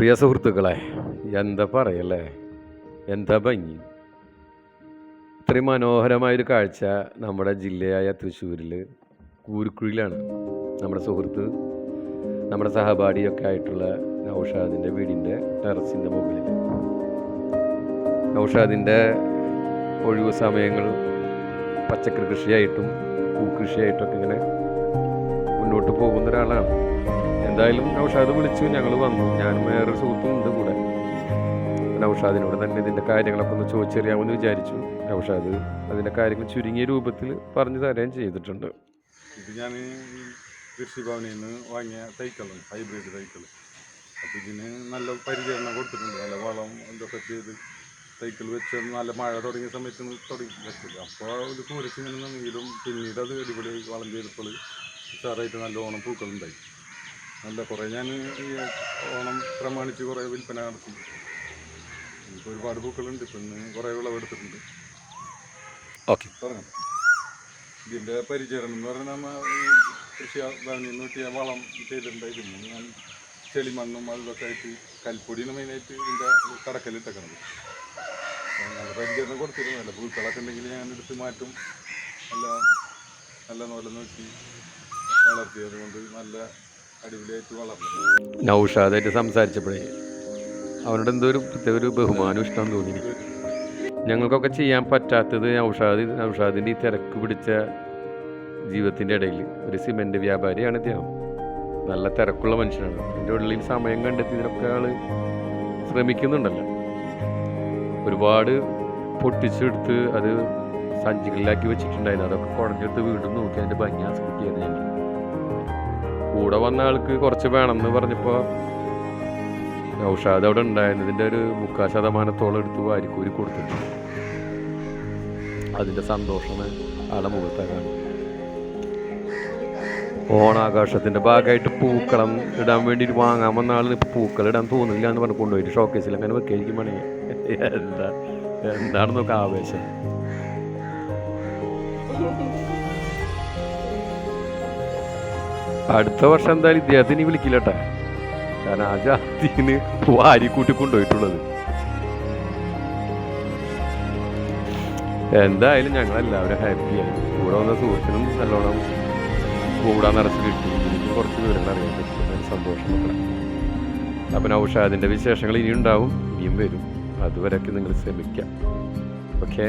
പ്രിയ സുഹൃത്തുക്കളെ, എന്താ പറയല്ലേ, എന്താ ഭംഗി! ഇത്രയും മനോഹരമായൊരു കാഴ്ച നമ്മുടെ ജില്ലയായ തൃശ്ശൂരിൽ കൂരുക്കുഴിയിലാണ്. നമ്മുടെ സുഹൃത്ത്, നമ്മുടെ സഹപാഠിയൊക്കെ ആയിട്ടുള്ള നൗഷാദിൻ്റെ വീടിൻ്റെ ടെറസിൻ്റെ മുകളിൽ. നൗഷാദിൻ്റെ ഒഴിവ് സമയങ്ങൾ പച്ചക്കറി കൃഷിയായിട്ടും പൂക്കൃഷിയായിട്ടൊക്കെ ഇങ്ങനെ മുന്നോട്ട് പോകുന്ന ഒരാളാണ്. എന്തായാലും നൗഷാദ് വിളിച്ചു, ഞങ്ങൾ വന്നു. ഞാനും വേറൊരു സുഹൃത്തും ഉണ്ട് കൂടെ. നൗഷാദിനോട് തന്നെ ഇതിൻ്റെ കാര്യങ്ങളൊക്കെ ഒന്ന് ചോദിച്ചറിയാമെന്ന് വിചാരിച്ചു. നൗഷാദ് അതിൻ്റെ കാര്യങ്ങൾ ചുരുങ്ങിയ രൂപത്തിൽ പറഞ്ഞു തരുകയും ചെയ്തിട്ടുണ്ട്. ഇത് ഞാൻ കൃഷിഭവനിൽ നിന്ന് വാങ്ങിയ തൈക്കളാണ്, ഹൈബ്രിഡ് തൈക്കൾ. അപ്പോൾ ഇതിന് നല്ല പരിചരണം കൊടുത്തിട്ടുണ്ട്, നല്ല വളം ഇതൊക്കെ ചെയ്ത് തൈക്കൾ വെച്ച് നല്ല മഴ തുടങ്ങിയ സമയത്ത് തുടങ്ങി വെച്ചത്. അപ്പോൾ ഇത് കുരച്ച് ഇങ്ങനെ നിന്നെങ്കിലും പിന്നീട് അത് അടിപൊളി വളം ചെയ്തപ്പോൾ ഉഷാറായിട്ട് നല്ല ഓണം പൂക്കളുണ്ടായി. നല്ല കുറേ ഞാൻ ഈ ഓണം പ്രമാണിച്ച് കുറേ വിൽപ്പന നടത്തി. ഇപ്പോൾ ഒരുപാട് പൂക്കളുണ്ട്. ഇപ്പം ഇന്ന് കുറേ വിളവെടുത്തിട്ടുണ്ട്. ഓക്കെ, തുടങ്ങാം. ഇതിൻ്റെ പരിചരണം എന്ന് പറഞ്ഞാൽ നമ്മൾ ഈ കൃഷി ഭവനിൽ നിന്ന് കിട്ടിയ വളം ചെയ്തിട്ടുണ്ടായിരുന്നു. ഞാൻ ചെളിമണ്ണും അതൊക്കെ ആയിട്ട് കൽപ്പൊടിയാണ് മെയിനായിട്ട് ഇതിൻ്റെ കടക്കലിട്ടേക്കണത്. നല്ല പരിചരണം കൊടുത്തിരുന്നു. നല്ല പൂക്കളൊക്കെ ഉണ്ടെങ്കിൽ ഞാൻ എടുത്ത് മാറ്റും. നല്ല പോലെ നോക്കി വളർത്തിയത് കൊണ്ട് നല്ല അടിപൊളിയായിട്ട് വളർന്നു. നൗഷാദായിട്ട് സംസാരിച്ചപ്പോഴേ അവനോട് എന്തോ ഒരു പ്രത്യേക ഒരു ബഹുമാനം ഇഷ്ടം തോന്നി എനിക്ക്. ഞങ്ങൾക്കൊക്കെ ചെയ്യാൻ പറ്റാത്തത് നൗഷാദിൻ്റെ ഈ തിരക്ക് പിടിച്ച ജീവിതത്തിൻ്റെ ഇടയിൽ ഒരു സിമെൻറ്റ് വ്യാപാരിയാണ് ഇദ്ദേഹം. നല്ല തിരക്കുള്ള മനുഷ്യനാണ്. അതിൻ്റെ ഉള്ളിൽ സമയം കണ്ടെത്തി ഇതിനൊക്കെ ആൾ ശ്രമിക്കുന്നുണ്ടല്ലോ. ഒരുപാട് പൊട്ടിച്ചെടുത്ത് അത് സഞ്ചികളിലാക്കി വെച്ചിട്ടുണ്ടായിരുന്നു. അതൊക്കെ കുഴഞ്ഞെടുത്ത് വീണ്ടും നോക്കി അതിൻ്റെ ഭംഗി ആസ്വദിക്കുകയാണ് ഞാൻ. കൂടെ വന്ന ആൾക്ക് കുറച്ച് വേണമെന്ന് പറഞ്ഞപ്പോൾ നൗഷാദ് അവിടെ ഉണ്ടായിരുന്നതിൻ്റെ ഒരു 30% എടുത്ത് വാരിക്കൂരി കൊടുത്തിട്ടുണ്ട്. അതിൻ്റെ സന്തോഷമാണ് ആളെ മുഖത്താണ്. ഓണാഘോഷത്തിൻ്റെ ഭാഗമായിട്ട് പൂക്കളം ഇടാൻ വേണ്ടി വാങ്ങാൻ വന്ന ആൾ ഇപ്പോൾ പൂക്കൾ ഇടാൻ തോന്നില്ല എന്ന് പറഞ്ഞ് കൊണ്ടുപോയിട്ട് ഷോക്കേസിൽ അങ്ങനെ വെക്കായിരിക്കും വേണമെങ്കിൽ. എന്താണ് നോക്കാം ആവേശം. അടുത്ത വർഷം എന്തായാലും ഇദ്ദേഹത്തിന് വിളിക്കില്ല കേട്ടോ. കാരണം ആ ജാതിന് വാരിക്കൂട്ടി കൊണ്ടുപോയിട്ടുള്ളത്. എന്തായാലും ഞങ്ങളെല്ലാവരും ഹാപ്പിയായി. കൂടെ വന്ന സുഹൃത്തിനും നല്ലോണം കൂടാൻ നിറച്ച് കിട്ടി. എനിക്ക് കുറച്ച് വിവരങ്ങൾ അറിയാൻ പറ്റും. സന്തോഷം. അപ്പം നൗഷാദിൻ്റെ വിശേഷങ്ങൾ ഇനിയും ഉണ്ടാവും, ഇനിയും വരും. അതുവരെയൊക്കെ നിങ്ങൾ ശ്രമിക്കാം. ഓക്കെ.